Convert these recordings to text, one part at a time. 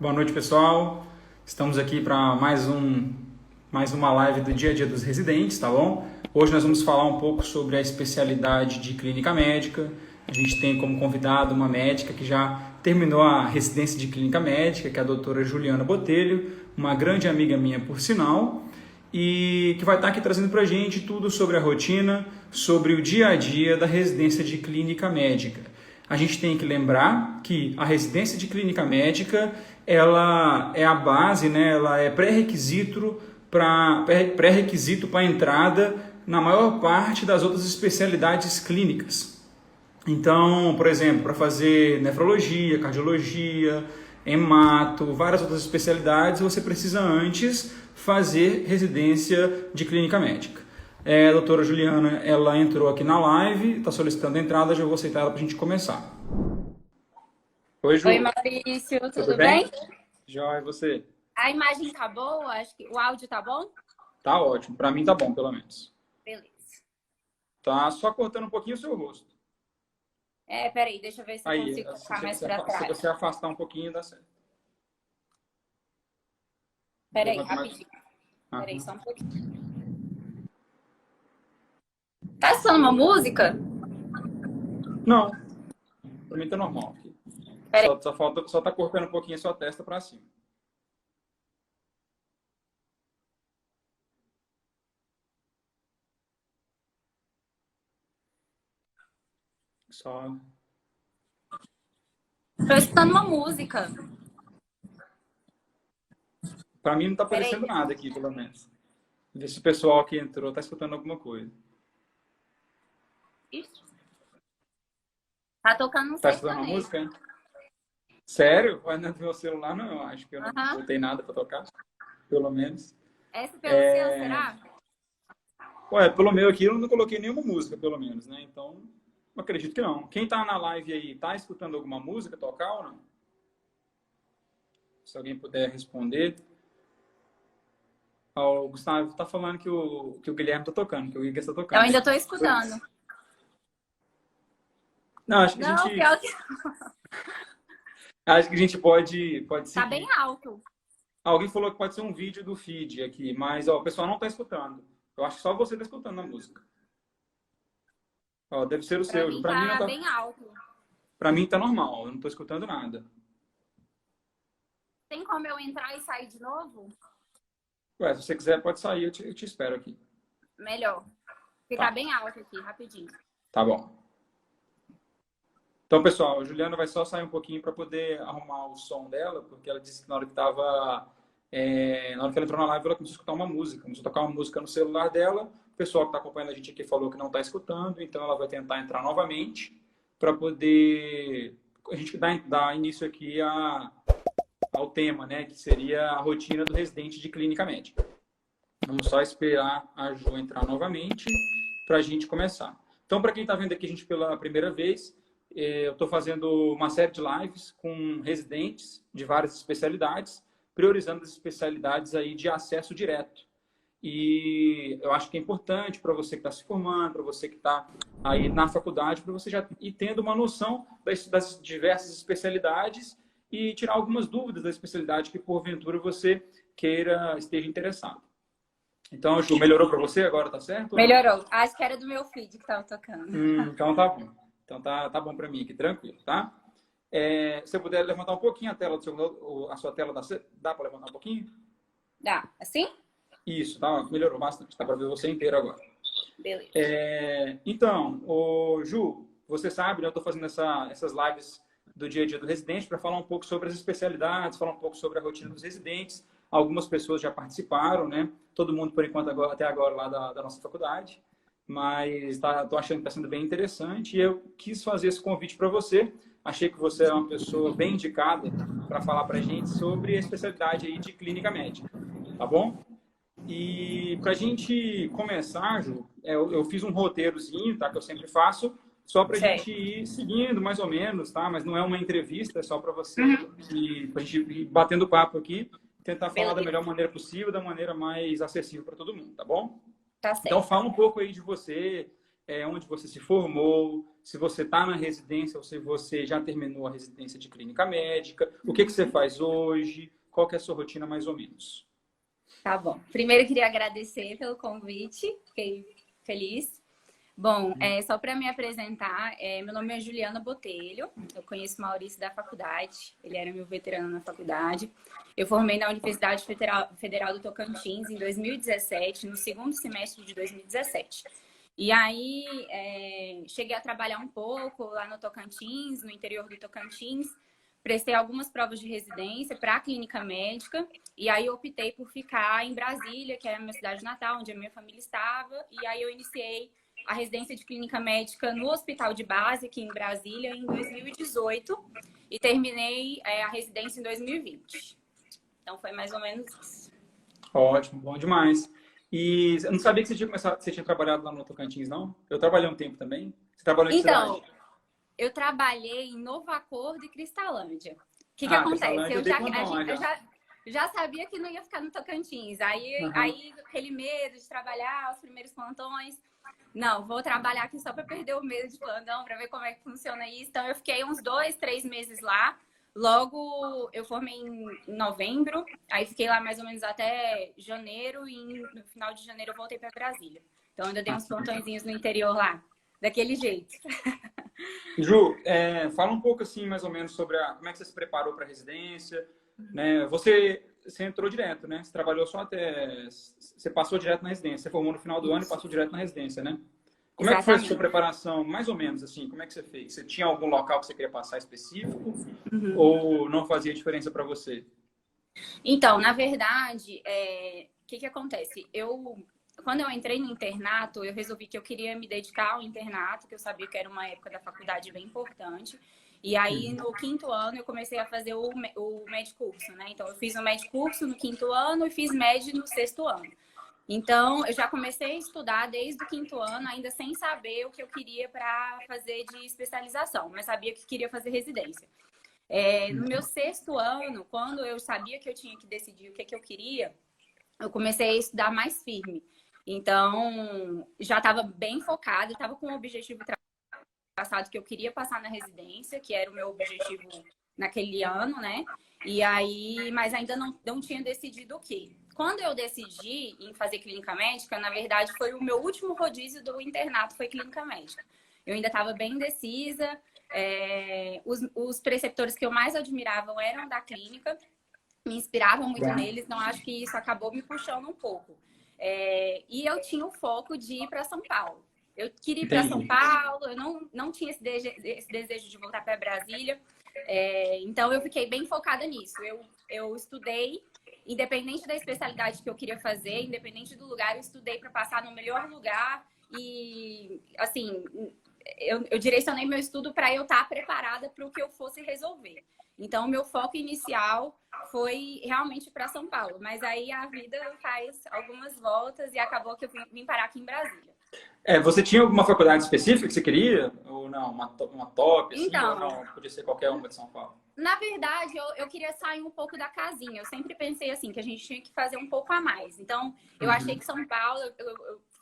Boa noite, pessoal. Estamos aqui para mais uma live do dia a dia dos residentes, tá bom? Hoje nós vamos falar um pouco sobre a especialidade de clínica médica. A gente tem como convidado uma médica que já terminou a residência de clínica médica, que é a doutora Juliana Botelho, uma grande amiga minha, por sinal, e que vai estar aqui trazendo para a gente tudo sobre a rotina, sobre o dia a dia da residência de clínica médica. A gente tem que lembrar que a residência de clínica médica ela é a base, né? Ela é pré-requisito para a entrada na maior parte das outras especialidades clínicas. Então, por exemplo, para fazer nefrologia, cardiologia, hemato, várias outras especialidades, você precisa antes fazer residência de clínica médica. A doutora Juliana, ela entrou aqui na live, está solicitando a entrada, já vou aceitar ela para a gente começar. Oi, Ju. Oi, Maurício, Tudo tudo bem? bem? Joia, e você? A imagem tá boa? Acho que o áudio tá bom? Tá ótimo, para mim tá bom, pelo menos. Beleza. Tá só cortando um pouquinho o seu rosto. Peraí, deixa eu ver se eu Aí, consigo se ficar mais você, pra se trás. você afastar um pouquinho, dá certo. Peraí, Levanta mais. rapidinho. Peraí, Aham. só um pouquinho. Tá escutando uma música? Não, para mim tá normal aqui. Peraí. Só tá cortando um pouquinho a sua testa para cima. Só. Tô escutando uma música. Para mim não tá Peraí. aparecendo nada aqui, pelo menos. Ver se o pessoal que entrou tá escutando alguma coisa. Ixi. Tá tocando um Tá escutando uma sertanejo. música, hein? Sério? Vai no meu celular, não. Eu acho que eu não Aham. botei nada para tocar, pelo menos. Essa pelo seu, será? Ué, pelo meu aqui eu não coloquei nenhuma música, pelo menos, né? Então, eu acredito que não. Quem tá na live aí, tá escutando alguma música tocar ou não? Se alguém puder responder. Ó, o Gustavo tá falando que o Guilherme tá tocando, que o Igor tá Eu tocando. ainda tô escutando. Não, Não, pior que acho que a gente pode tá bem seguir. alto. Alguém falou que pode ser um vídeo do feed aqui, mas ó, o pessoal não tá escutando. Eu acho que só você tá escutando a música. Ó, deve ser o Pra seu. mim Para mim não tá tá, bem alto. para mim tá normal. Eu não tô escutando nada. Tem como eu entrar e sair de novo? Ué, se você quiser pode sair, eu te espero aqui. Melhor. Porque tá Tá, bem alto aqui, rapidinho. tá bom. Então, pessoal, a Juliana vai só sair um pouquinho para poder arrumar o som dela, porque ela disse que na hora que na hora que ela entrou na live, ela começou a escutar uma música. Começou a tocar uma música no celular dela. O pessoal que está acompanhando a gente aqui falou que não está escutando, então ela vai tentar entrar novamente para poder a gente dar início aqui ao tema, né, que seria a rotina do residente de clínica médica. Vamos só esperar a Ju entrar novamente para a gente começar. Então, para quem está vendo aqui a gente pela primeira vez, eu estou fazendo uma série de lives com residentes de várias especialidades, priorizando as especialidades aí de acesso direto. E eu acho que é importante para você que está se formando, para você que está aí na faculdade, para você já ir tendo uma noção das diversas especialidades e tirar algumas dúvidas da especialidade que porventura você esteja interessado. Então, Ju, melhorou para você agora, tá certo ou não? Melhorou. Acho que era do meu feed que tava tocando. Então tá bom. Então tá bom para mim aqui, tranquilo, tá? Se você puder levantar um pouquinho a tela a sua tela dá para levantar um pouquinho? Dá. Assim? Isso, tá? Melhorou bastante. Dá para ver você inteiro agora. Beleza. Então, Ju, você sabe, né, eu estou fazendo essas lives do dia a dia do residente para falar um pouco sobre as especialidades, falar um pouco sobre a rotina dos residentes. Algumas pessoas já participaram, né? Todo mundo, por enquanto, até agora, lá da nossa faculdade. Mas estou achando que está sendo bem interessante e eu quis fazer esse convite para você. Achei que você é uma pessoa bem indicada para falar para a gente sobre a especialidade aí de clínica médica, tá bom? E para a gente começar, Ju, eu fiz um roteirozinho, tá? Que eu sempre faço, só para a gente ir seguindo mais ou menos, tá? Mas não é uma entrevista, é só para você, para a gente ir batendo papo aqui, tentar falar da melhor maneira possível, da maneira mais acessível para todo mundo, tá bom? Tá certo. Então fala um pouco aí de você, onde você se formou, se você está na residência ou se você já terminou a residência de clínica médica, o que você faz hoje, qual que é a sua rotina mais ou menos. Tá bom. Primeiro, eu queria agradecer pelo convite, fiquei feliz. Bom, só para me apresentar, meu nome é Juliana Botelho, eu conheço o Maurício da faculdade, ele era meu veterano na faculdade. Eu formei na Universidade Federal do Tocantins em 2017, no segundo semestre de 2017. E aí, cheguei a trabalhar um pouco lá no Tocantins, no interior do Tocantins, prestei algumas provas de residência para a clínica médica, e aí eu optei por ficar em Brasília, que é a minha cidade natal, onde a minha família estava, e aí eu iniciei a residência de clínica médica no Hospital de Base, aqui em Brasília, em 2018, e terminei a residência em 2020. Então, foi mais ou menos isso. Ótimo, bom demais. E eu não sabia que você tinha trabalhado lá no Tocantins, não? Eu trabalhei um tempo também. Você trabalhou em que cidade? Eu trabalhei em Novo Acordo e Cristalândia. O que acontece? Eu já sabia que não ia ficar no Tocantins. Aí aquele medo de trabalhar, os primeiros plantões. Não, vou trabalhar aqui só para perder o medo de plantão, para ver como é que funciona isso. Então, eu fiquei uns 2, 3 meses lá. Logo, eu formei em novembro. Aí, fiquei lá mais ou menos até janeiro. E no final de janeiro, eu voltei para Brasília. Então, ainda dei uns plantõezinhos no interior lá. Daquele jeito. Ju, fala um pouco assim, mais ou menos, sobre como é que você se preparou para a residência, né? Você entrou direto, né? Você trabalhou só até... Você passou direto na residência. Você formou no final do ano e passou direto na residência, né? Como é que foi a sua preparação, mais ou menos, assim? Como é que você fez? Você tinha algum local que você queria passar específico? Ou não fazia diferença para você? Então, na verdade, o que acontece? Quando eu entrei no internato, eu resolvi que eu queria me dedicar ao internato, que eu sabia que era uma época da faculdade bem importante. E aí, no 5º ano, eu comecei a fazer o med curso, né? Então, eu fiz o med curso no 5º ano e fiz med no 6º ano. Então, eu já comecei a estudar desde o 5º ano, ainda sem saber o que eu queria para fazer de especialização, mas sabia que queria fazer residência. No meu 6º ano, quando eu sabia que eu tinha que decidir o que eu queria, eu comecei a estudar mais firme. Então, já estava bem focada, estava com o objetivo traçado que eu queria passar na residência, que era o meu objetivo naquele ano, né? E aí, mas ainda não tinha decidido o quê. Quando eu decidi em fazer clínica médica, na verdade, foi o meu último rodízio do internato, foi clínica médica. Eu ainda estava bem indecisa. Os preceptores que eu mais admirava eram da clínica, me inspiravam muito neles, então acho que isso acabou me puxando um pouco. E eu tinha o foco de ir para São Paulo. Eu queria ir para São Paulo, eu não tinha esse desejo de voltar para Brasília. Então, eu fiquei bem focada nisso. Eu estudei, independente da especialidade que eu queria fazer, independente do lugar, eu estudei para passar no melhor lugar. E, assim, eu direcionei meu estudo para eu estar preparada para o que eu fosse resolver. Então, o meu foco inicial foi realmente para São Paulo. Mas aí a vida faz algumas voltas e acabou que eu vim parar aqui em Brasília. Você tinha alguma faculdade específica que você queria? Ou não? Uma top, assim? Então, ou não? Podia ser qualquer uma de São Paulo? Na verdade, eu queria sair um pouco da casinha. Eu sempre pensei assim, que a gente tinha que fazer um pouco a mais. Então, eu achei que São Paulo...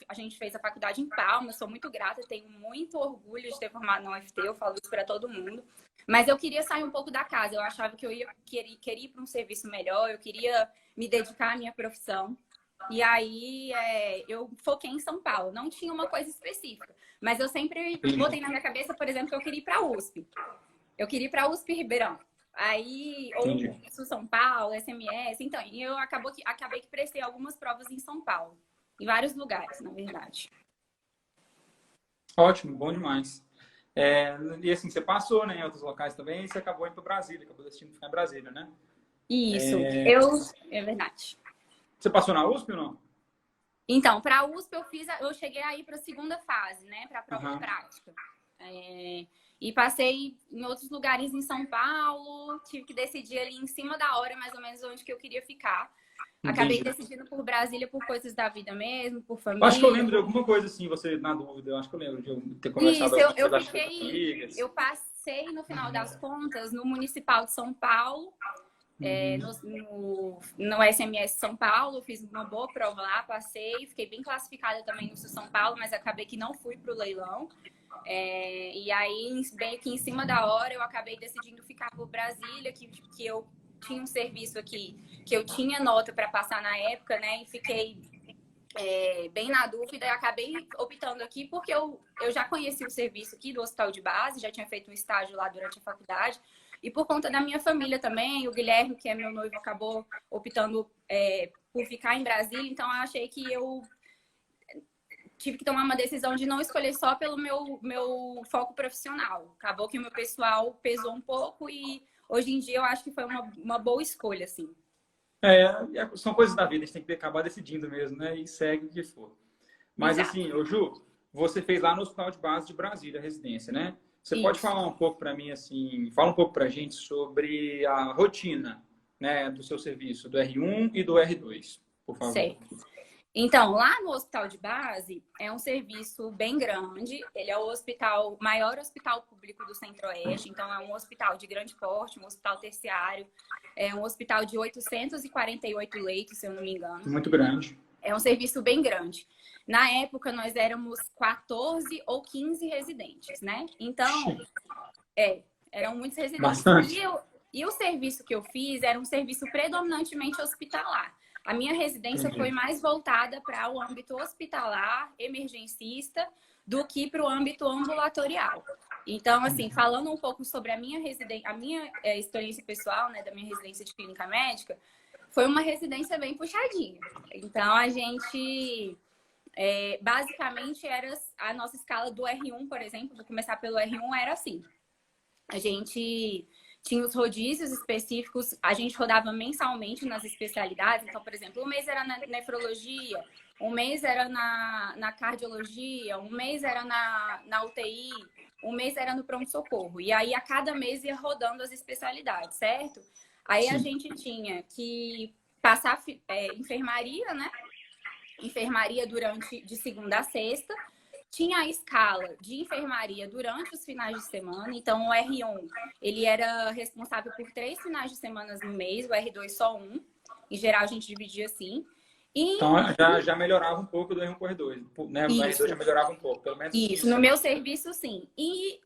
a gente fez a faculdade em Palmas, sou muito grata, tenho muito orgulho de ter formado na UFT, eu falo isso para todo mundo. Mas eu queria sair um pouco da casa, eu achava que eu queria ir para um serviço melhor, eu queria me dedicar à minha profissão. E aí, eu foquei em São Paulo, não tinha uma coisa específica. Mas eu sempre botei na minha cabeça, por exemplo, que eu queria ir para a USP. Eu queria ir para a USP Ribeirão. Aí, ou Sul São Paulo, SMS. Então, eu acabei que prestei algumas provas em São Paulo. Em vários lugares, na verdade. Ótimo, bom demais. E assim, você passou, né, em outros locais também e você acabou indo para Brasília, acabou decidindo ficar em Brasília, né? Isso, é verdade. Você passou na USP ou não? Então, para a USP eu cheguei aí para a segunda fase, né, para a prova prática. E passei em outros lugares em São Paulo, tive que decidir ali em cima da hora, mais ou menos, onde que eu queria ficar. Acabei decidindo por Brasília por coisas da vida mesmo, por família. Acho que eu lembro de alguma coisa assim, você na dúvida. Eu acho que eu lembro de eu ter conversado com amigas. Eu passei, no final das contas, no Municipal de São Paulo, no SMS São Paulo, fiz uma boa prova lá, passei, fiquei bem classificada também no Sul São Paulo, mas acabei que não fui para o leilão. E aí, bem que em cima da hora, eu acabei decidindo ficar por Brasília, que eu tinha um serviço aqui, que eu tinha nota para passar na época, né? E fiquei bem na dúvida e acabei optando aqui porque eu já conheci o serviço aqui do Hospital de Base, já tinha feito um estágio lá durante a faculdade. E por conta da minha família também, o Guilherme, que é meu noivo, acabou optando por ficar em Brasília. Então, eu achei que eu tive que tomar uma decisão de não escolher só pelo meu foco profissional. Acabou que o meu pessoal pesou um pouco e hoje em dia eu acho que foi uma boa escolha, assim. São coisas da vida, a gente tem que acabar decidindo mesmo, né? E segue o que for. Mas Exato. assim, ô Ju, você fez lá no Hospital de Base de Brasília, a residência, né? Você pode Isso. falar um pouco para mim, assim, fala um pouco para a gente sobre a rotina, né, do seu serviço, do R1 e do R2, por favor. Certo. Então, lá no Hospital de Base, é um serviço bem grande. Ele é o maior hospital público do Centro-Oeste. Então, é um hospital de grande porte, um hospital terciário. É um hospital de 848 leitos, se eu não me engano. Muito grande. É um serviço bem grande. Na época, nós éramos 14 ou 15 residentes, né? Então, eram muitos residentes. Bastante. E o serviço que eu fiz era um serviço predominantemente hospitalar. A minha residência foi mais voltada para o âmbito hospitalar, emergencista, do que para o âmbito ambulatorial. Então, assim, falando um pouco sobre a minha experiência pessoal, né, da minha residência de clínica médica, foi uma residência bem puxadinha. Então, a gente, basicamente, era a nossa escala do R1, por exemplo, vou começar pelo R1, era assim. A gente tinha os rodízios específicos, a gente rodava mensalmente nas especialidades. Então, por exemplo, um mês era na nefrologia, um mês era na cardiologia, um mês era na UTI, um mês era no pronto-socorro. E aí, a cada mês ia rodando as especialidades, certo? Aí a gente tinha que passar enfermaria, né? Enfermaria de segunda a sexta. Tinha a escala de enfermaria durante os finais de semana. Então, o R1, ele era responsável por 3 finais de semana no mês, o R2 só um. Em geral, a gente dividia assim. Então, já melhorava um pouco do R1 para o R2, né? O R2 já melhorava um pouco, pelo menos. Isso, no meu serviço, sim. E,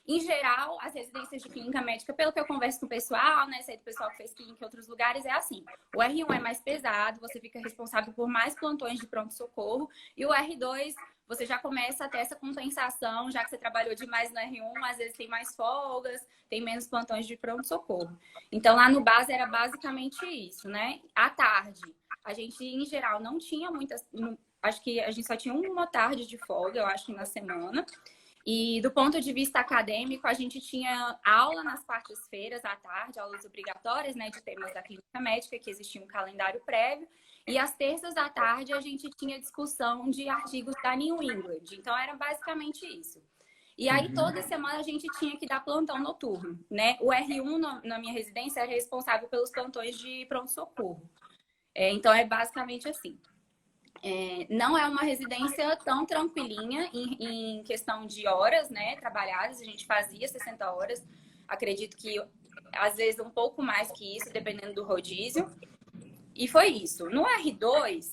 em geral, as residências de clínica médica, pelo que eu converso com o pessoal, né? Sei do pessoal que fez clínica em outros lugares, é assim. O R1 é mais pesado, você fica responsável por mais plantões de pronto-socorro. E o R2, você já começa a ter essa compensação, já que você trabalhou demais no R1, às vezes tem mais folgas, tem menos plantões de pronto-socorro. Então, lá no base era basicamente isso, né? À tarde, a gente, em geral, não tinha muitas... Acho que a gente só tinha uma tarde de folga, eu acho que na semana. E do ponto de vista acadêmico, a gente tinha aula nas quartas-feiras à tarde, aulas obrigatórias, né, de temas da clínica médica, que existia um calendário prévio. E às terças à tarde, a gente tinha discussão de artigos da New England. Então, era basicamente isso. E aí, toda semana, a gente tinha que dar plantão noturno, né? O R1, na minha residência, era responsável pelos plantões de pronto-socorro. Então, é basicamente assim. Não é uma residência tão tranquilinha em questão de horas, né, trabalhadas. A gente fazia 60 horas. Acredito que, às vezes, um pouco mais que isso, dependendo do rodízio. E foi isso. No R2,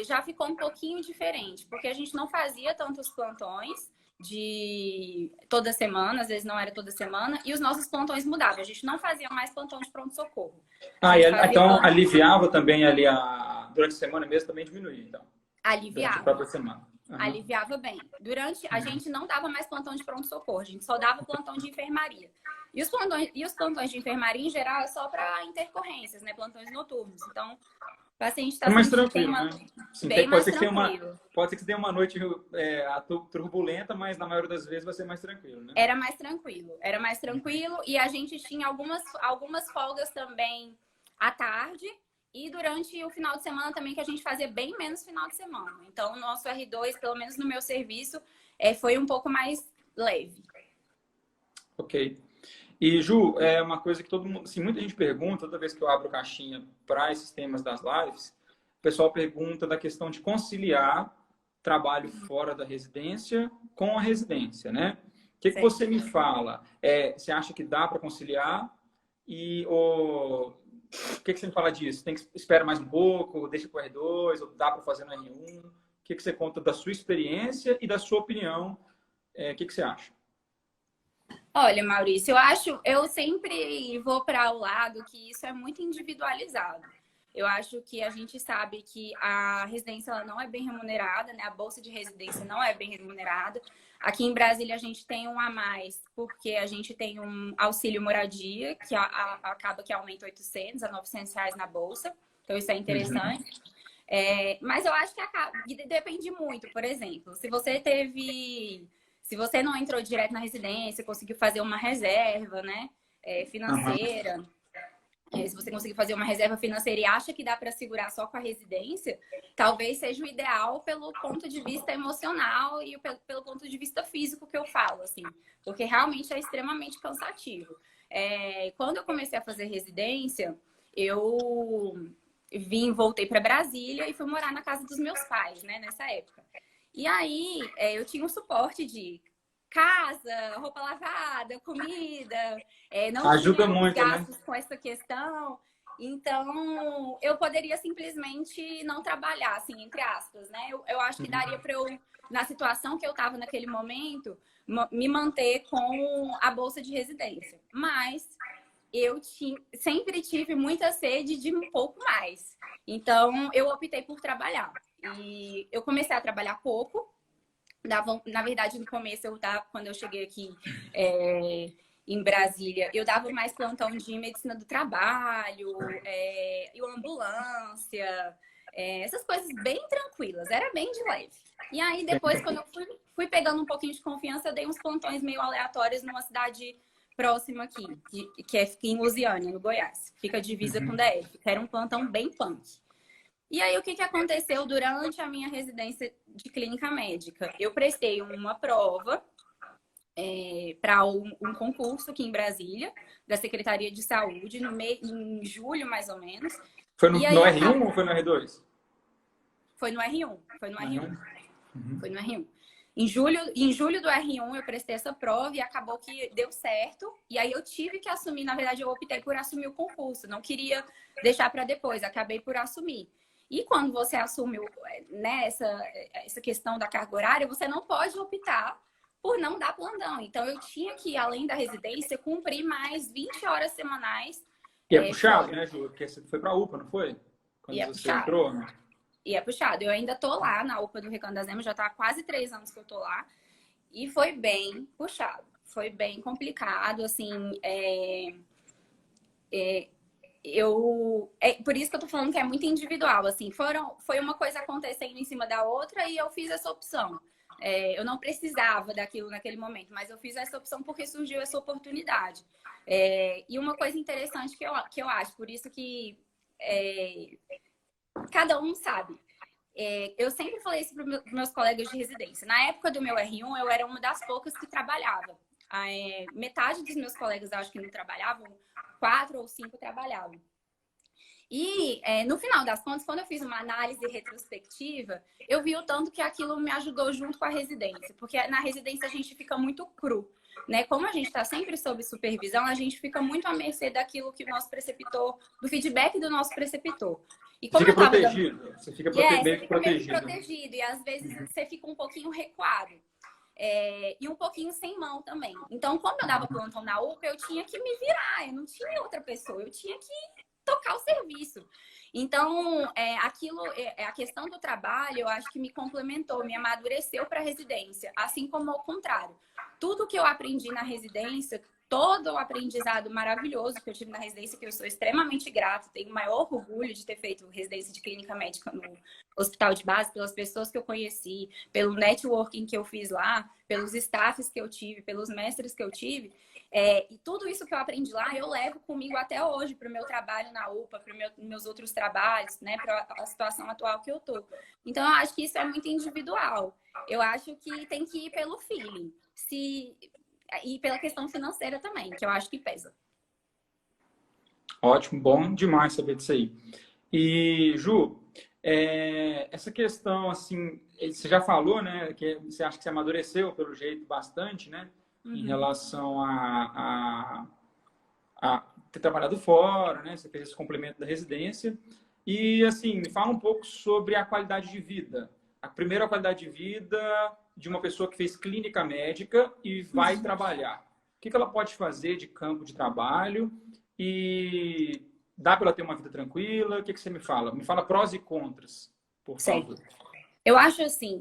já ficou um pouquinho diferente, porque a gente não fazia tantos plantões de toda semana, às vezes não era toda semana, e os nossos plantões mudavam. A gente não fazia mais plantão de pronto-socorro. Então aliviava também ali durante a semana mesmo, também diminuía, então. Aliviava. Durante a própria semana. Aliviava bem. A gente não dava mais plantão de pronto-socorro, a gente só dava plantão de enfermaria. E os plantões de enfermaria, em geral, é só para intercorrências, né? Plantões noturnos. Então, o paciente está mais tranquilo, né? Sim, bem mais tranquilo. Pode ser que você tenha uma noite turbulenta, mas na maioria das vezes vai ser mais tranquilo, né? Era mais tranquilo. E a gente tinha algumas folgas também à tarde. E durante o final de semana também, que a gente fazia bem menos final de semana. Então, o nosso R2, pelo menos no meu serviço, foi um pouco mais leve. Ok. E, Ju, é uma coisa que todo mundo, assim, muita gente pergunta, toda vez que eu abro caixinha para esses temas das lives, o pessoal pergunta da questão de conciliar trabalho fora da residência com a residência, né? O que você me fala? Você acha que dá para conciliar? O que você me fala disso? Tem que esperar mais um pouco, deixa para o R2, ou dá para fazer no R1? O que você conta da sua experiência e da sua opinião O que você acha? Olha, Maurício, eu sempre vou para o lado que isso é muito individualizado. Eu acho que a gente sabe que a residência ela não é bem remunerada, né? A bolsa de residência não é bem remunerada. Aqui em Brasília a gente tem um a mais, porque a gente tem um auxílio moradia, que acaba que aumenta 800 a 900 reais na bolsa. Então isso é Uhum. interessante. Mas eu acho que depende muito. Por exemplo, se você não entrou direto na residência, conseguiu fazer uma reserva, né, Aham. financeira, se você conseguir fazer uma reserva financeira e acha que dá para segurar só com a residência, talvez seja o ideal pelo ponto de vista emocional e pelo ponto de vista físico que eu falo, assim, porque realmente é extremamente cansativo. Quando eu comecei a fazer residência, eu voltei para Brasília e fui morar na casa dos meus pais, né, nessa época. E aí eu tinha um suporte de casa, roupa lavada, comida, não Ajuda tinha muito, né? gastos com essa questão. Então, eu poderia simplesmente não trabalhar, assim, entre aspas, né? Eu acho que daria para eu, na situação que eu estava naquele momento, me manter com a bolsa de residência. Mas sempre tive muita sede de um pouco mais. Então, eu optei por trabalhar. E eu comecei a trabalhar pouco. Na verdade, no começo, quando eu cheguei aqui em Brasília, eu dava mais plantão de medicina do trabalho, e ambulância, essas coisas bem tranquilas, era bem de leve. E aí, depois, quando eu fui pegando um pouquinho de confiança, eu dei uns plantões meio aleatórios numa cidade próxima aqui, que fica em Lusiânia, no Goiás. Fica divisa com o Uhum. DF, que era um plantão bem punk. E aí, o que aconteceu durante a minha residência de clínica médica? Eu prestei uma prova para um concurso aqui em Brasília, da Secretaria de Saúde, em julho, mais ou menos. Foi E no aí, R1 ou foi no R2? foi no R1, foi no No R1, R1? Uhum. foi no R1. Em julho do R1, eu prestei essa prova e acabou que deu certo. E aí, eu tive que assumir, na verdade, eu optei por assumir o concurso. Não queria deixar para depois, acabei por assumir. E quando você assume né, essa questão da carga horária, você não pode optar por não dar plantão. Então, eu tinha que, além da residência, cumprir mais 20 horas semanais E é puxado, fora. né, Ju? Porque você foi pra UPA, não foi? E Quando é você puxado. entrou, né? E é puxado. Eu ainda tô lá na UPA do Recanto das Emas, já tá há quase 3 anos que eu tô lá. E foi bem puxado. Foi bem complicado, assim. Por isso que eu tô falando que é muito individual, assim, foi uma coisa acontecendo em cima da outra e eu fiz essa opção. Eu não precisava daquilo naquele momento, mas eu fiz essa opção porque surgiu essa oportunidade. E uma coisa interessante que eu acho, por isso que cada um sabe. Eu sempre falei isso para meus colegas de residência. Na época do meu R1, eu era uma das poucas que trabalhava. Metade dos meus colegas, acho que não trabalhavam, 4 ou 5 trabalhavam. E no final das contas, quando eu fiz uma análise retrospectiva, eu vi o tanto que aquilo me ajudou junto com a residência, porque na residência a gente fica muito cru, né? Como a gente está sempre sob supervisão, a gente fica muito à mercê daquilo que o nosso preceptor, do feedback do nosso preceptor. E como Fica eu estava dando. protegido. Você fica Você meio que fica meio que protegido. protegido e às vezes você fica um pouquinho recuado. E um pouquinho sem mão também. Então, como eu dava plantão na UPA, eu tinha que me virar, eu não tinha outra pessoa, eu tinha que tocar o serviço. Então, a questão do trabalho, eu acho que me complementou, me amadureceu para a residência, assim como ao contrário. Tudo que eu aprendi na residência, todo o aprendizado maravilhoso que eu tive na residência, que eu sou extremamente grata, tenho o maior orgulho de ter feito residência de clínica médica no hospital de base, pelas pessoas que eu conheci, pelo networking que eu fiz lá, pelos staffs que eu tive, pelos mestres que eu tive. E tudo isso que eu aprendi lá, eu levo comigo até hoje para o meu trabalho na UPA, para meus outros trabalhos, né, para a situação atual que eu tô. Então, eu acho que isso é muito individual. Eu acho que tem que ir pelo feeling. E pela questão financeira também, que eu acho que pesa. Ótimo, bom demais saber disso aí. E, Ju, essa questão, assim, você já falou, né, que você acha que você amadureceu, pelo jeito, bastante, né, em relação a ter trabalhado fora, né, você fez esse complemento da residência. E, assim, me fala um pouco sobre a qualidade de vida. Primeiro, a qualidade de vida de uma pessoa que fez clínica médica e vai trabalhar? O que ela pode fazer de campo de trabalho e dá para ela ter uma vida tranquila? O que você me fala? Me fala prós e contras, por favor. Certo. Eu acho assim,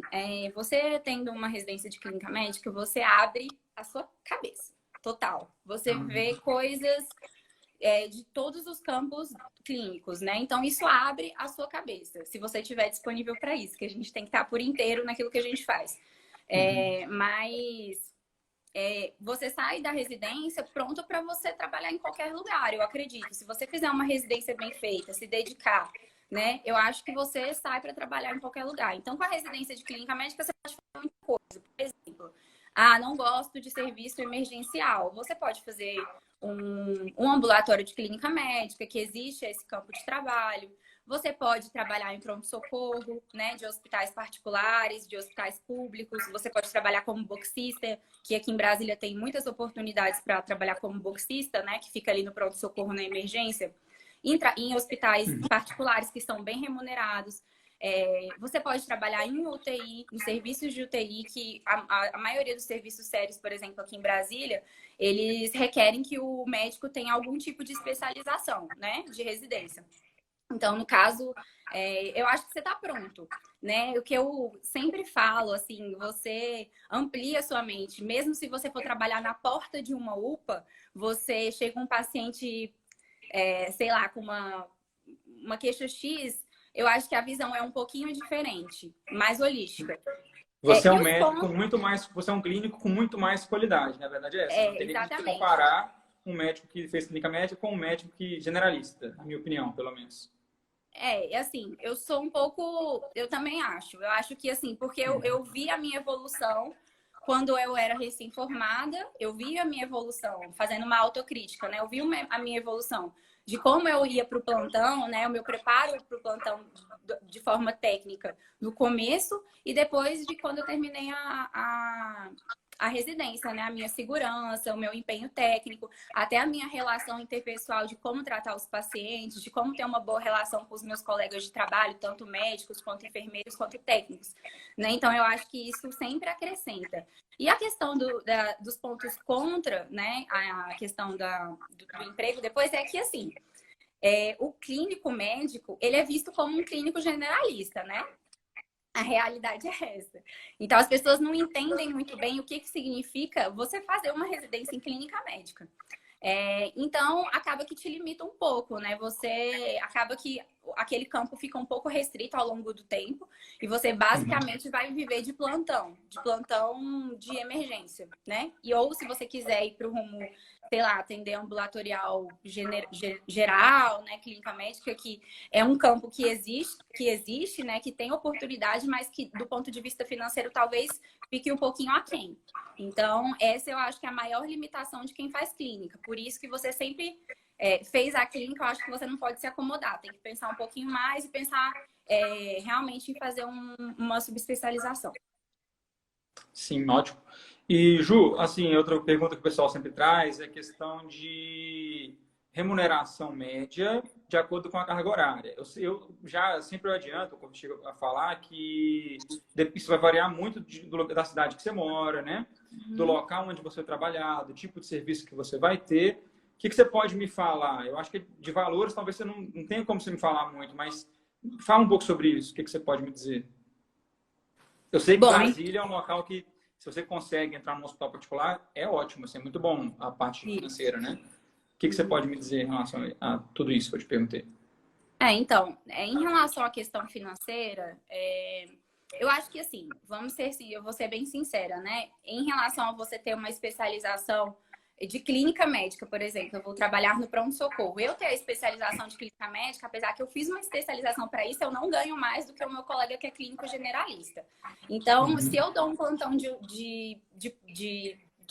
você tendo uma residência de clínica médica, você abre a sua cabeça, total. Você vê coisas de todos os campos clínicos, né? Então, isso abre a sua cabeça, se você estiver disponível para isso, que a gente tem que estar por inteiro naquilo que a gente faz. Mas você sai da residência pronto para você trabalhar em qualquer lugar, eu acredito. Se você fizer uma residência bem feita, se dedicar, né? Eu acho que você sai para trabalhar em qualquer lugar. Então, com a residência de clínica médica, você pode fazer muita coisa. Por exemplo, não gosto de serviço emergencial. Você pode fazer um ambulatório de clínica médica, que existe esse campo de trabalho. Você pode trabalhar em pronto-socorro, né, de hospitais particulares, de hospitais públicos. Você pode trabalhar como boxista, que aqui em Brasília tem muitas oportunidades para trabalhar como boxista, né, que fica ali no pronto-socorro na emergência. Em hospitais particulares que são bem remunerados. Você pode trabalhar em UTI, em serviços de UTI, que a maioria dos serviços sérios, por exemplo, aqui em Brasília, eles requerem que o médico tenha algum tipo de especialização, né, de residência. Então, no caso, eu acho que você está pronto, né? O que eu sempre falo, assim, você amplia sua mente. Mesmo se você for trabalhar na porta de uma UPA, você chega um paciente, sei lá, com uma queixa X, eu acho que a visão é um pouquinho diferente, mais holística. Você é um médico com muito mais, você é um clínico com muito mais qualidade, na verdade é essa. Não tem nem que comparar um médico que fez clínica médica com um médico que generalista, na minha opinião, pelo menos. Assim, eu sou um pouco... Eu também acho. Eu acho que, assim, porque eu vi a minha evolução quando eu era recém-formada, eu vi a minha evolução, fazendo uma autocrítica, né? Eu vi a minha evolução de como eu ia para o plantão, né? O meu preparo para o plantão de forma técnica no começo e depois de quando eu terminei a residência, né? A minha segurança, o meu empenho técnico, até a minha relação interpessoal de como tratar os pacientes, de como ter uma boa relação com os meus colegas de trabalho, tanto médicos, quanto enfermeiros, quanto técnicos, né? Então, eu acho que isso sempre acrescenta. E a questão dos pontos contra, né? A questão do emprego depois é que, assim, o clínico médico, ele é visto como um clínico generalista, né? A realidade é essa. Então, as pessoas não entendem muito bem o que significa você fazer uma residência em clínica médica. Então, acaba que te limita um pouco, né? Acaba que aquele campo fica um pouco restrito ao longo do tempo e você basicamente vai viver de plantão de emergência, né? Ou se você quiser ir para o rumo, sei lá, atender ambulatorial geral, né? Clínica médica, que é um campo que existe, né? Que tem oportunidade, mas que do ponto de vista financeiro talvez fique um pouquinho aquém. Então, essa eu acho que é a maior limitação de quem faz clínica. Por isso que você sempre fez a clínica, eu acho que você não pode se acomodar. Tem que pensar um pouquinho mais e pensar realmente em fazer uma subespecialização. Sim, ótimo. E, Ju, assim, outra pergunta que o pessoal sempre traz é a questão de remuneração média de acordo com a carga horária. Eu já sempre adianto, quando chego a falar, que isso vai variar muito da cidade que você mora, né? Do local onde você trabalhar, do tipo de serviço que você vai ter. O que você pode me falar? Eu acho que de valores talvez você não tenha como você me falar muito, mas fala um pouco sobre isso. O que você pode me dizer? Eu sei que Brasília é um local que, se você consegue entrar num hospital particular, é ótimo, assim, é muito bom a parte financeira, né? O que você pode me dizer em relação a tudo isso que eu te perguntei? Então, em relação à questão financeira, eu acho que, assim, eu vou ser bem sincera, né? Em relação a você ter uma especialização de clínica médica, por exemplo, eu vou trabalhar no pronto-socorro. Eu ter a especialização de clínica médica, apesar que eu fiz uma especialização para isso, eu não ganho mais do que o meu colega que é clínico generalista. Então, se eu dou um plantão de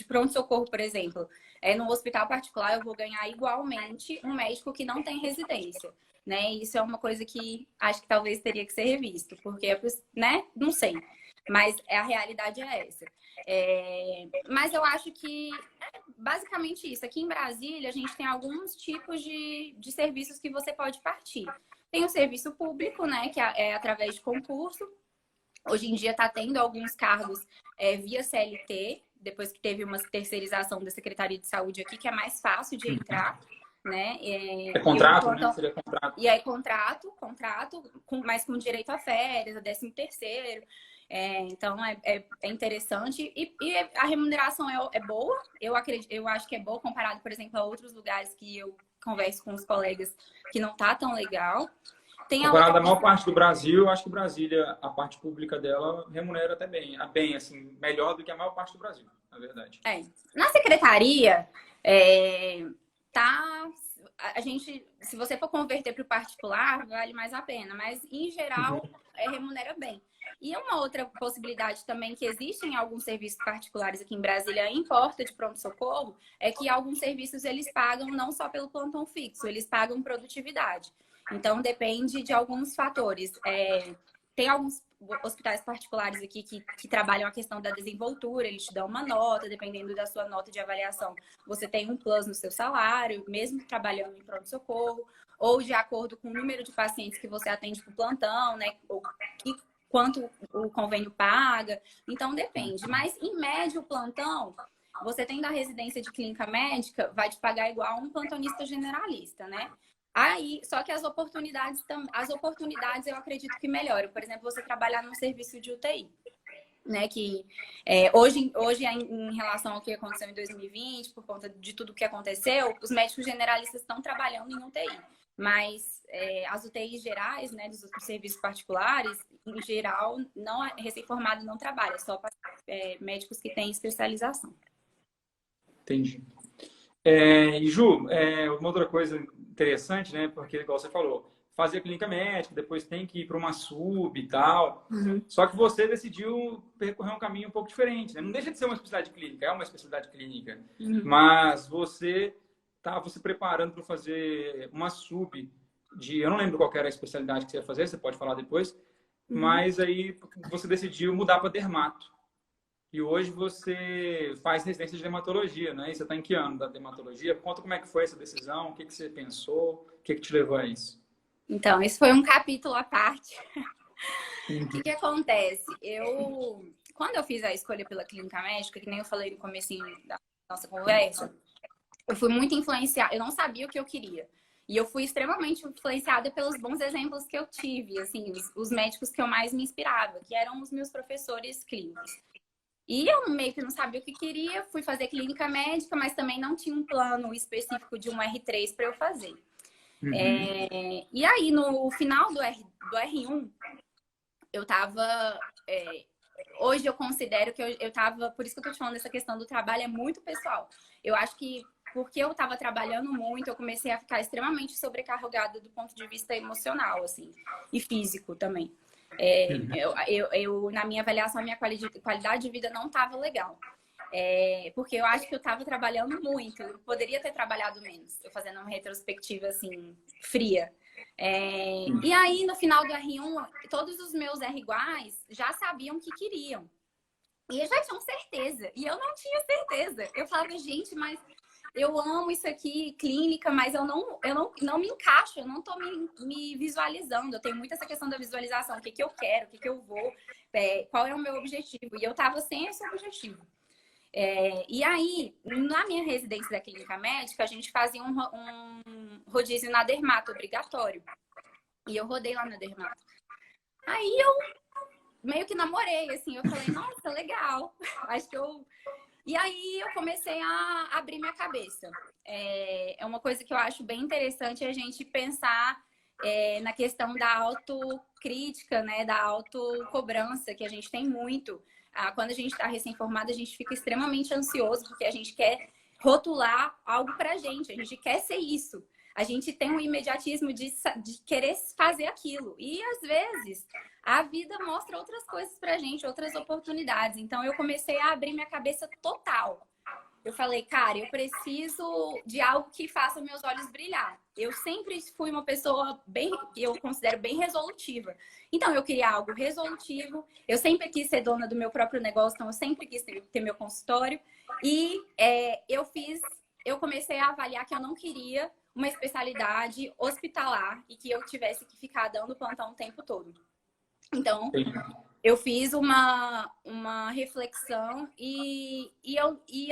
pronto-socorro, por exemplo, no hospital particular, eu vou ganhar igualmente um médico que não tem residência. Né? Isso é uma coisa que acho que talvez teria que ser revisto, porque, né? Não sei. Mas a realidade é essa. Mas eu acho que basicamente isso. Aqui em Brasília, a gente tem alguns tipos de serviços que você pode partir. Tem o serviço público, né? Que é através de concurso. Hoje em dia está tendo alguns cargos via CLT, depois que teve uma terceirização da Secretaria de Saúde aqui, que é mais fácil de entrar, né? É contrato, né? Seria contrato. E aí contrato, mas com direito a férias, a 13º. Então é interessante e a remuneração é boa. Eu acho que é boa comparado, por exemplo, a outros lugares que eu converso com os colegas que não tá tão legal. Comparado da maior parte do Brasil, eu acho que Brasília, a parte pública dela remunera até bem, assim, melhor do que a maior parte do Brasil, na verdade. Na secretaria, a gente, se você for converter para o particular, vale mais a pena, mas em geral remunera bem. E uma outra possibilidade também que existe em alguns serviços particulares aqui em Brasília, em porta de pronto-socorro, é que alguns serviços eles pagam não só pelo plantão fixo, eles pagam produtividade. Então, depende de alguns fatores. Tem alguns hospitais particulares aqui que trabalham a questão da desenvoltura, eles te dão uma nota, dependendo da sua nota de avaliação, você tem um plus no seu salário, mesmo trabalhando em pronto-socorro, ou de acordo com o número de pacientes que você atende por plantão, né? Ou quanto o convênio paga. Então, depende. Mas, em média, o plantão, você tendo a residência de clínica médica, vai te pagar igual um plantonista generalista, né? Aí, só que as oportunidades eu acredito que melhoram. Por exemplo, você trabalhar num serviço de UTI, né? Que hoje em relação ao que aconteceu em 2020, por conta de tudo que aconteceu, os médicos generalistas estão trabalhando em UTI. Mas as UTIs gerais, né, dos serviços particulares, em geral, recém-formado não trabalha, só para médicos que têm especialização. Entendi. E Ju, uma outra coisa interessante, né? Porque, igual você falou, fazer clínica médica, depois tem que ir para uma sub e tal. Só que você decidiu percorrer um caminho um pouco diferente, né? Não deixa de ser uma especialidade clínica, é uma especialidade clínica. Mas você estava se preparando para fazer uma sub de... Eu não lembro qual era a especialidade que você ia fazer, você pode falar depois. Mas aí você decidiu mudar para dermato. E hoje você faz residência de dermatologia, né? E você está em que ano da dermatologia? Conta como é que foi essa decisão, o que você pensou, o que te levou a isso? Então, esse foi um capítulo à parte. O que acontece? Quando eu fiz a escolha pela clínica médica, que nem eu falei no comecinho da nossa conversa, eu fui muito influenciada, eu não sabia o que eu queria. E eu fui extremamente influenciada pelos bons exemplos que eu tive, assim, os médicos que eu mais me inspirava, que eram os meus professores clínicos. E eu meio que não sabia o que queria, fui fazer clínica médica, mas também não tinha um plano específico de um R3 para eu fazer. E aí, no final do R1, eu tava... hoje eu considero que eu tava... Por isso que eu tô te falando, essa questão do trabalho é muito pessoal. Eu acho que porque eu tava trabalhando muito, eu comecei a ficar extremamente sobrecarregada do ponto de vista emocional, assim, e físico também. Na minha avaliação, a minha qualidade de vida não estava legal. Porque eu acho que eu estava trabalhando muito. Eu poderia ter trabalhado menos. Eu fazendo uma retrospectiva, assim, fria. E aí, no final do R1, todos os meus R iguais já sabiam o que queriam. E eles já tinham certeza. E eu não tinha certeza. Eu falava, gente, mas... Eu amo isso aqui, clínica, mas eu não me encaixo, eu não tô me visualizando. Eu tenho muito essa questão da visualização, o que eu quero, o que eu vou, qual é o meu objetivo. E eu tava sem esse objetivo. E aí, na minha residência da clínica médica, a gente fazia um rodízio na dermato, obrigatório. E eu rodei lá na dermato. Aí eu meio que namorei, assim, eu falei, nossa, legal. Acho que eu... E aí eu comecei a abrir minha cabeça. É uma coisa que eu acho bem interessante a gente pensar na questão da autocrítica, né? Da autocobrança, que a gente tem muito. Quando a gente está recém-formada, a gente fica extremamente ansioso, porque a gente quer rotular algo pra gente, a gente quer ser isso. A gente tem um imediatismo de querer fazer aquilo. E, às vezes, a vida mostra outras coisas pra gente, outras oportunidades. Então, eu comecei a abrir minha cabeça total. Eu falei, cara, eu preciso de algo que faça meus olhos brilhar. Eu sempre fui uma pessoa que eu considero bem resolutiva. Então, eu queria algo resolutivo. Eu sempre quis ser dona do meu próprio negócio, então eu sempre quis ter meu consultório. E eu comecei a avaliar que eu não queria uma especialidade hospitalar e que eu tivesse que ficar dando plantão o tempo todo. Então, eu fiz uma reflexão e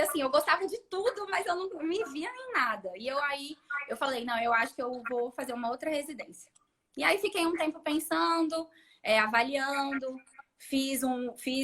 assim, eu gostava de tudo, mas eu não me via em nada. E eu falei, não, eu acho que eu vou fazer uma outra residência. E aí fiquei um tempo pensando, avaliando, fiz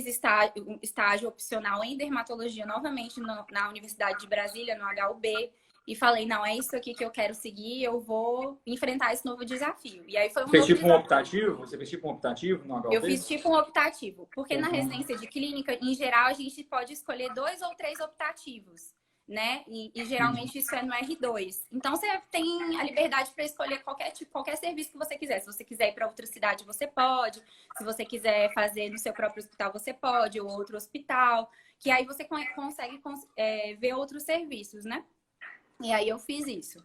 estágio opcional em dermatologia novamente na Universidade de Brasília, no HUB. E falei, não, é isso aqui que eu quero seguir, eu vou enfrentar esse novo desafio. E aí foi um Fez novo tipo um desafio. optativo? Você fez tipo um optativo no Eu HUB? fiz tipo um optativo, porque na Uhum. residência de clínica, em geral, a gente pode escolher 2 ou 3 optativos, né? E geralmente isso é no R2. Então você tem a liberdade para escolher qualquer serviço que você quiser. Se você quiser ir para outra cidade, você pode. Se você quiser fazer no seu próprio hospital, você pode, ou outro hospital. Que aí você consegue ver outros serviços, né? E aí eu fiz isso.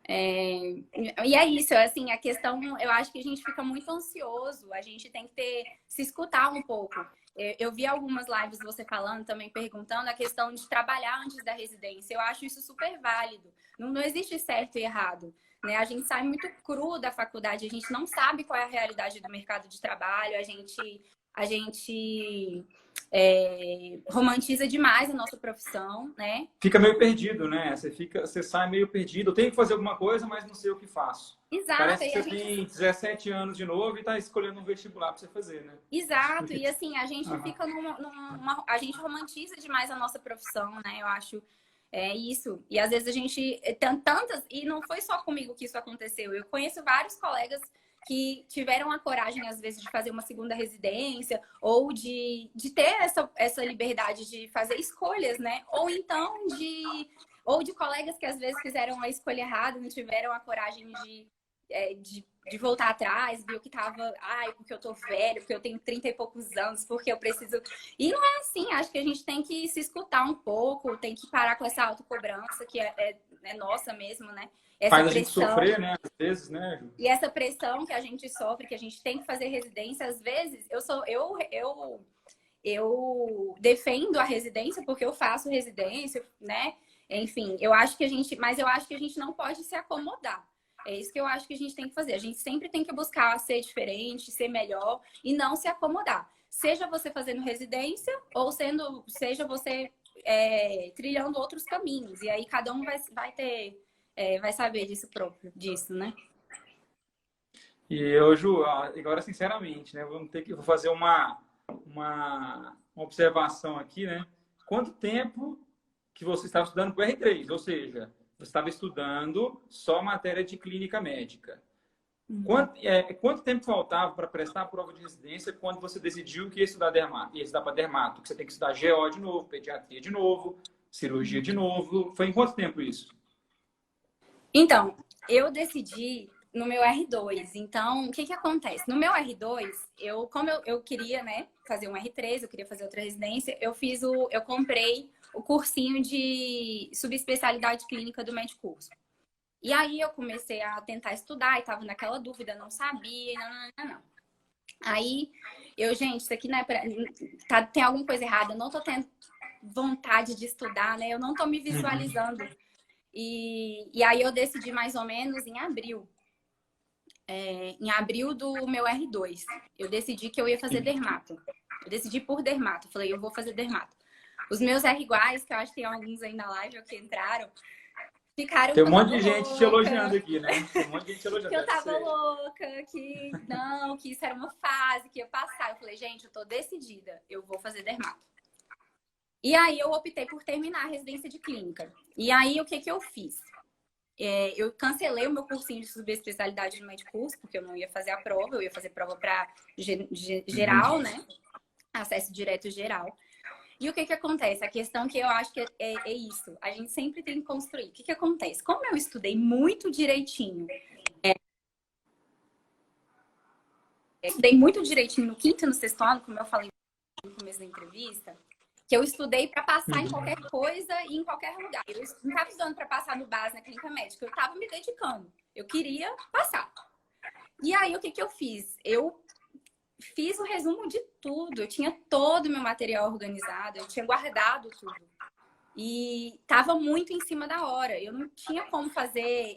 E é isso, assim, a questão, eu acho que a gente fica muito ansioso, a gente tem que se escutar um pouco. Eu vi algumas lives você falando, também perguntando a questão de trabalhar antes da residência. Eu acho isso super válido. Não existe certo e errado, né? A gente sai muito cru da faculdade, a gente não sabe qual é a realidade do mercado de trabalho, a gente romantiza demais a nossa profissão, né? Fica meio perdido, né? Você sai meio perdido. Eu tenho que fazer alguma coisa, mas não sei o que faço. Exato, Parece que e você tem 17 anos de novo e está escolhendo um vestibular para você fazer, né? exato, e assim, a gente Aham. fica a gente romantiza demais a nossa profissão, né? Eu acho isso. E às vezes a gente tem tantas, e não foi só comigo que isso aconteceu. Eu conheço vários colegas que tiveram a coragem, às vezes, de fazer uma segunda residência, ou de ter essa liberdade de fazer escolhas, né? Ou de colegas que às vezes fizeram a escolha errada, não tiveram a coragem de voltar atrás, viu que tava, porque eu tô velho, porque eu tenho 30 e poucos anos, porque eu preciso. E não é assim, acho que a gente tem que se escutar um pouco, tem que parar com essa autocobrança que é nossa mesmo, né? Essa Faz a gente pressão. sofrer, né? Às vezes, né, Ju? E essa pressão que a gente sofre, que a gente tem que fazer residência, às vezes, eu defendo a residência porque eu faço residência, né? Enfim, mas eu acho que a gente não pode se acomodar. É isso que eu acho que a gente tem que fazer. A gente sempre tem que buscar ser diferente, ser melhor e não se acomodar. Seja você fazendo residência ou seja você trilhando outros caminhos. E aí cada um vai saber disso, né? E eu, Ju, agora sinceramente, né? Vou fazer uma observação aqui, né? Quanto tempo que você estava estudando para o R3? Ou seja, você estava estudando só matéria de clínica médica. Quanto tempo faltava para prestar a prova de residência quando você decidiu que ia estudar para dermato? Que você tem que estudar GO de novo, pediatria de novo, cirurgia de novo. Foi em quanto tempo isso? Então, eu decidi no meu R2. Então, o que acontece? No meu R2, como eu queria, né, fazer um R3, eu queria fazer outra residência, eu comprei o cursinho de subespecialidade clínica do Medicurso. E aí eu comecei a tentar estudar e tava naquela dúvida, não sabia, não. Aí gente, isso aqui não é tem alguma coisa errada, eu não tô tendo vontade de estudar, né? Eu não tô me visualizando. E aí eu decidi mais ou menos em abril. Em abril do meu R2. Eu decidi que eu ia fazer dermato. Eu decidi por dermato. Falei, eu vou fazer dermato. Os meus R iguais, que eu acho que tem alguns aí na live que entraram, ficaram Tem um que eu monte tava de gente louca, te elogiando aqui, né? Tem um monte de gente te elogiando. que eu tava louca, que isso era uma fase, que ia passar. Eu falei, gente, eu tô decidida. Eu vou fazer dermato. E aí eu optei por terminar a residência de clínica. E aí o que eu fiz? Eu cancelei o meu cursinho de subespecialidade de Medicurso, porque eu não ia fazer a prova, eu ia fazer prova para geral, né? Acesso direto geral. E o que acontece? A questão que eu acho que é isso. A gente sempre tem que construir. O que acontece? Como eu estudei muito direitinho, no quinto e no sexto ano, como eu falei no começo da entrevista, que eu estudei para passar em qualquer coisa e em qualquer lugar. Eu não estava estudando para passar no base na clínica médica, eu estava me dedicando. Eu queria passar. E aí, o que eu fiz? Eu fiz o resumo de tudo. Eu tinha todo o meu material organizado, eu tinha guardado tudo. E estava muito em cima da hora. Eu não tinha como fazer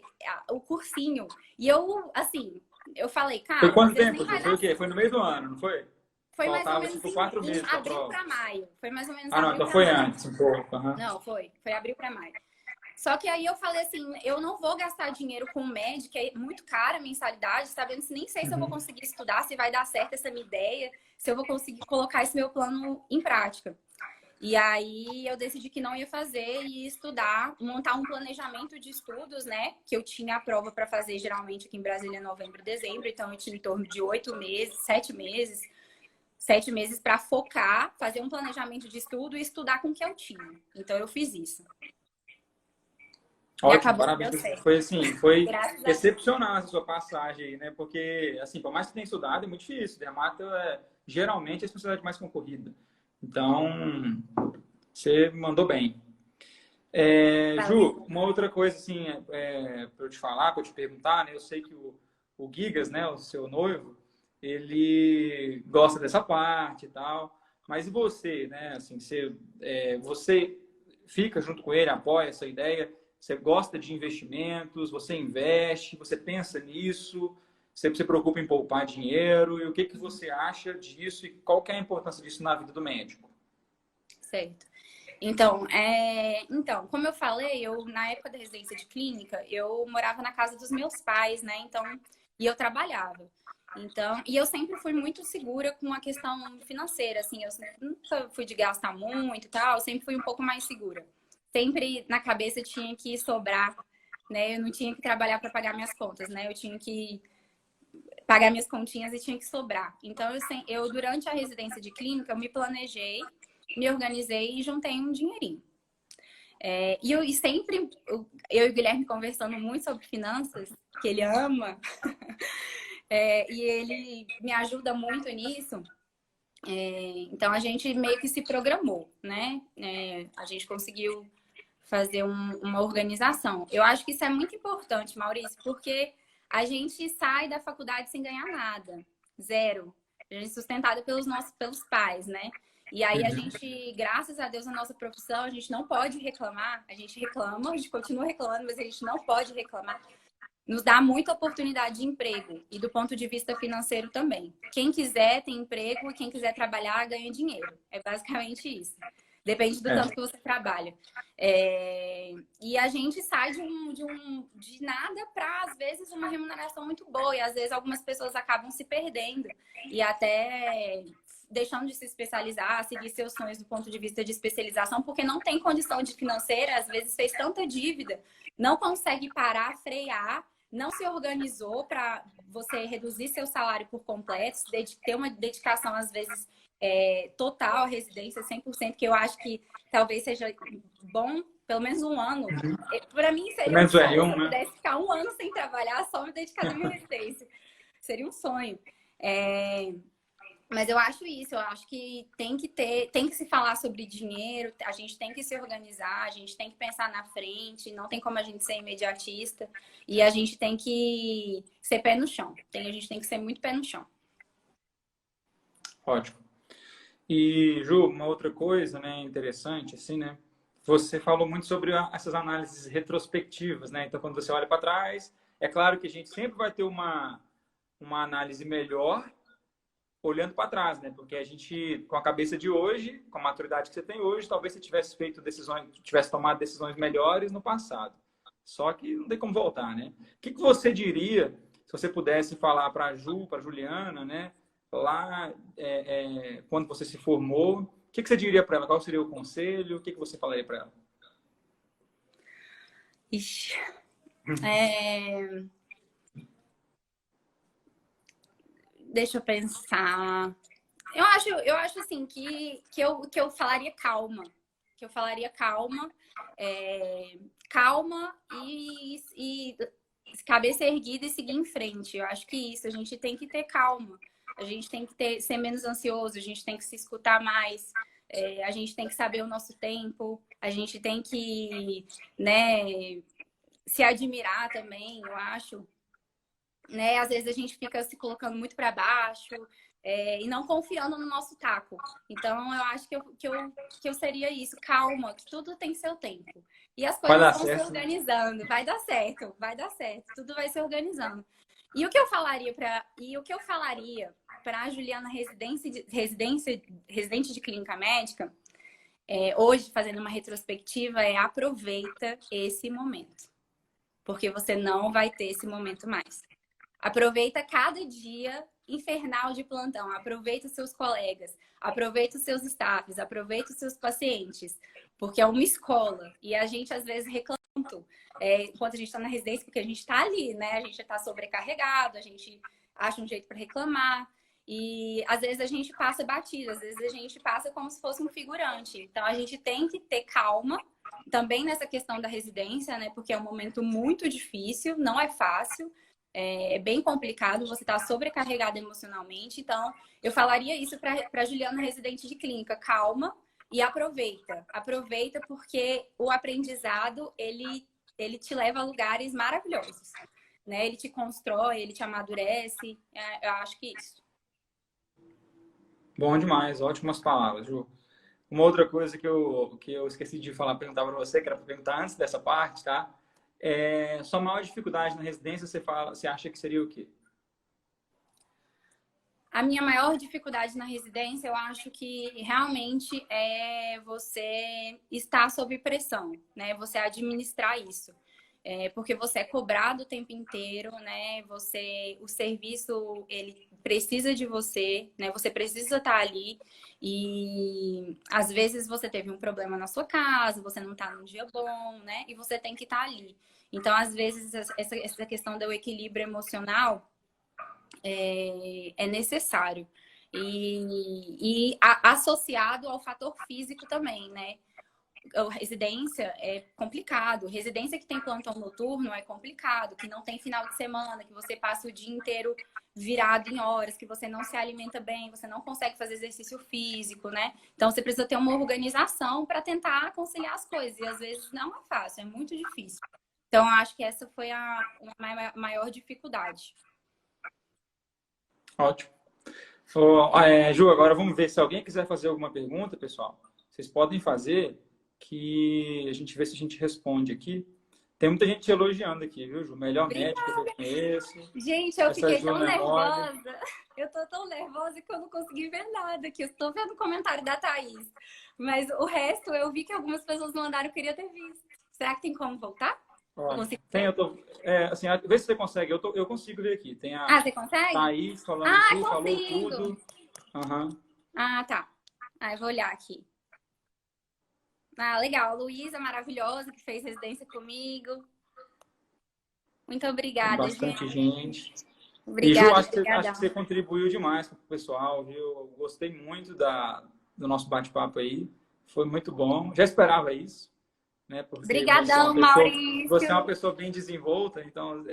o cursinho. E eu, assim, eu falei, cara... Foi quanto tempo? Foi o quê? Foi no meio do ano, não foi? Foi mais ou Faltava, menos tipo, 4 meses em para a abril prova. para maio. Foi mais ou menos Ah, não, abril então para foi maio. antes, um pouco. Aham. Não, foi abril para maio. Só que aí eu falei assim, eu não vou gastar dinheiro com o médico, é muito cara a mensalidade, tá vendo? Nem sei se eu vou conseguir estudar, se vai dar certo essa minha ideia, se eu vou conseguir colocar esse meu plano em prática. E aí eu decidi que não ia fazer e estudar, montar um planejamento de estudos, né? Que eu tinha a prova para fazer geralmente aqui em Brasília em novembro e dezembro, então eu tinha em torno de 8 meses, 7 meses, 7 meses para focar, fazer um planejamento de estudo e estudar com o que eu tinha. Então eu fiz isso. E Ótimo, acabou que deu parabéns. certo. Foi assim, foi Graças a Deus. excepcional essa sua passagem aí, né? Porque, assim, por mais que tenha estudado, é muito difícil. Dermato é geralmente a especialidade mais concorrida. Então, você mandou bem. Ju, Valeu. uma outra coisa, assim, para eu te falar, para eu te perguntar, né? Eu sei que o Gigas, né, o seu noivo, ele gosta dessa parte e tal. Mas e você, né? Assim, você fica junto com ele, apoia essa ideia? Você gosta de investimentos? Você investe? Você pensa nisso? Você se preocupa em poupar dinheiro? E o que que você acha disso? E qual que é a importância disso na vida do médico? Certo. Então, como eu falei, na época da residência de clínica, eu morava na casa dos meus pais, né? Então, e eu trabalhava. Então, e eu sempre fui muito segura com a questão financeira, assim, eu nunca fui de gastar muito e tal, eu sempre fui um pouco mais segura. Sempre na cabeça tinha que sobrar, né? Eu não tinha que trabalhar para pagar minhas contas, né? Eu tinha que pagar minhas continhas e tinha que sobrar. Então, durante a residência de clínica, eu me planejei, me organizei e juntei um dinheirinho. E sempre, eu e o Guilherme conversando muito sobre finanças, que ele ama, e ele me ajuda muito nisso. Então, a gente meio que se programou, né? A gente conseguiu fazer uma organização. Eu acho que isso é muito importante, Maurício, porque a gente sai da faculdade sem ganhar nada. Zero. A gente é sustentada pelos pais, né? E aí a gente, graças a Deus, na nossa profissão, a gente não pode reclamar. A gente reclama, a gente continua reclamando, mas a gente não pode reclamar. Nos dá muita oportunidade de emprego e do ponto de vista financeiro também. Quem quiser tem emprego e quem quiser trabalhar ganha dinheiro. É basicamente isso. Depende do tanto que você trabalha. E a gente sai de nada para, às vezes, uma remuneração muito boa. E, às vezes, algumas pessoas acabam se perdendo e até deixando de se especializar, seguir seus sonhos do ponto de vista de especialização, porque não tem condição de financeira, às vezes fez tanta dívida, não consegue parar, frear, não se organizou para você reduzir seu salário por completo, ter uma dedicação, às vezes, total à residência, 100%, que eu acho que talvez seja bom, pelo menos um ano. Para mim, seria um sonho. Se eu pudesse ficar um ano sem trabalhar, só me dedicar à minha residência. Seria um sonho. Mas eu acho isso, eu acho que tem que se falar sobre dinheiro, a gente tem que se organizar, a gente tem que pensar na frente, não tem como a gente ser imediatista e a gente tem que ser pé no chão. A gente tem que ser muito pé no chão. Ótimo. E, Ju, uma outra coisa, né, interessante, assim, né? Você falou muito sobre essas análises retrospectivas, né? Então, quando você olha para trás, é claro que a gente sempre vai ter uma análise melhor olhando para trás, né? Porque a gente, com a cabeça de hoje, com a maturidade que você tem hoje, talvez você tivesse tomado decisões melhores no passado. Só que não tem como voltar, né? O que você diria, se você pudesse falar para a Ju, para a Juliana, né? Lá, quando você se formou, o que você diria para ela? Qual seria o conselho? O que você falaria para ela? Ixi. Deixa eu pensar. Eu acho assim que eu falaria calma. Que eu falaria calma. Calma e cabeça erguida e seguir em frente. Eu acho que isso, a gente tem que ter calma. A gente tem que ser menos ansioso, a gente tem que se escutar mais, a gente tem que saber o nosso tempo, a gente tem que, né, se admirar também, eu acho. Né? Às vezes a gente fica se colocando muito para baixo e não confiando no nosso taco. Então, eu acho que eu seria isso, calma, que tudo tem seu tempo. E as coisas vão se organizando, vai dar certo, tudo vai se organizando. E o que eu falaria para a Juliana residente de clínica médica, hoje, fazendo uma retrospectiva, aproveita esse momento. Porque você não vai ter esse momento mais. Aproveita cada dia infernal de plantão. Aproveita os seus colegas. Aproveita os seus staffs. Aproveita os seus pacientes. Porque é uma escola. E a gente, às vezes, reclama muito enquanto a gente está na residência, porque a gente está ali, né? A gente está sobrecarregado, a gente acha um jeito para reclamar. E, às vezes, a gente passa batido. Às vezes, a gente passa como se fosse um figurante. Então, a gente tem que ter calma também nessa questão da residência, né? Porque é um momento muito difícil, não é fácil. É bem complicado, você está sobrecarregado emocionalmente. Então, eu falaria isso para a Juliana, residente de clínica. Calma e aproveita. Aproveita porque o aprendizado, ele te leva a lugares maravilhosos. Né? Ele te constrói, ele te amadurece. Eu acho que isso. Bom demais, ótimas palavras, Ju. Uma outra coisa que eu esqueci de perguntar para você, que era para perguntar antes dessa parte, tá? Sua maior dificuldade na residência, você acha que seria o quê? A minha maior dificuldade na residência, eu acho que realmente é você estar sob pressão, né? Você administrar isso. Porque você é cobrado o tempo inteiro, né? O serviço, ele precisa de você, né? Você precisa estar ali e às vezes você teve um problema na sua casa, você não está num dia bom, né? E você tem que estar ali. Então, às vezes, essa questão do equilíbrio emocional é necessário. E associado ao fator físico também, né? Residência é complicado. Residência que tem plantão noturno é complicado, que não tem final de semana, que você passa o dia inteiro virado em horas, que você não se alimenta bem, você não consegue fazer exercício físico, né? Então, você precisa ter uma organização para tentar conciliar as coisas. E, às vezes, não é fácil, é muito difícil. Então, eu acho que essa foi a maior dificuldade. Ótimo. Ju, agora vamos ver se alguém quiser fazer alguma pergunta, pessoal. Vocês podem fazer, que a gente vê se a gente responde aqui. Tem muita gente elogiando aqui, viu, Ju? Melhor médica que eu conheço. Gente, eu fiquei tão nervosa. Eu tô tão nervosa que eu não consegui ver nada aqui. Eu estou vendo o comentário da Thaís. Mas o resto, eu vi que algumas pessoas mandaram, eu queria ter visto. Será que tem como voltar? Assim, vê se você consegue. Eu consigo ver aqui. Tem você consegue? Thaís falando falou tudo. Uhum. Tá. Eu vou olhar aqui. Legal. A Luísa, maravilhosa, que fez residência comigo. Muito obrigada, bastante gente. Obrigada, e Ju, acho que você contribuiu demais com o pessoal, viu? Eu gostei muito do nosso bate-papo aí. Foi muito bom. Já esperava isso. Né? Obrigadão, Maurício. Você é uma pessoa bem desenvolta, então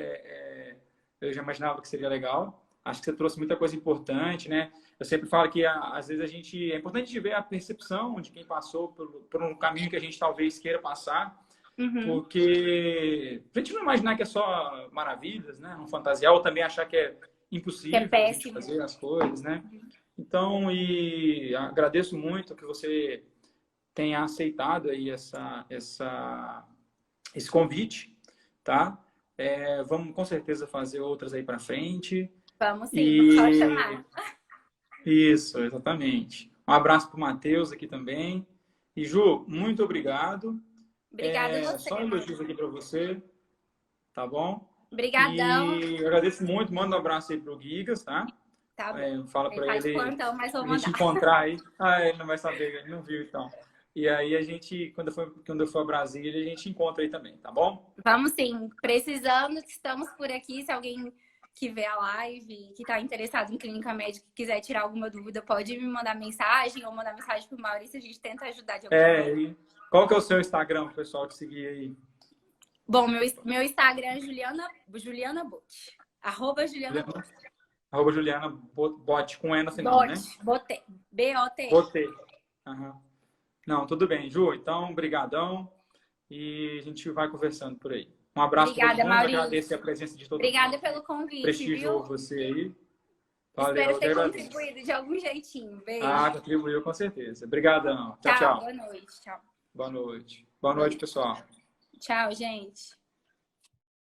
eu já imaginava que seria legal. Acho que você trouxe muita coisa importante, né? Eu sempre falo que às vezes é importante ver a percepção de quem passou por um caminho que a gente talvez queira passar, porque a gente não imaginar que é só maravilhas, né? Não fantasiar, ou também achar que é impossível que é a gente fazer as coisas, né? Então, agradeço muito que você tenha aceitado aí esse convite, tá? Vamos com certeza fazer outras aí para frente. Vamos sim, pode chamar. Isso, exatamente. Um abraço para o Matheus aqui também. E Ju, muito obrigado. Obrigada a você. Só elogios aqui para você, tá bom? Obrigadão. E eu agradeço muito. Manda um abraço aí pro Gigas, tá? Tá bom. Fala para ele plantão, mas vou a gente mandar. encontrar aí. Ele não vai saber, ele não viu então. E aí a gente, quando eu for a Brasília, a gente encontra aí também, tá bom? Vamos sim. Precisando, estamos por aqui. Se alguém que vê a live, que está interessado em clínica médica, quiser tirar alguma dúvida, pode me mandar mensagem ou mandar mensagem pro Maurício, a gente tenta ajudar de alguma forma. Qual que é o seu Instagram, pro pessoal te seguir aí? Bom, meu Instagram é Juliana Bot. @Juliana Bot. @Juliana Bot, com E no final, né? Botei. B-O-T. Botei. Uhum. Não, tudo bem, Ju. Então, brigadão. E a gente vai conversando por aí. Um abraço para todo mundo. Maurício. Agradeço a presença de todo mundo. Obrigada pelo convite, Prestigio viu? você aí. Valeu, espero ter contribuído de algum jeitinho. Beijo. Contribuiu com certeza. Obrigadão. Tchau, tchau. Boa noite. Tchau. Boa noite. Boa noite, pessoal. Tchau, gente.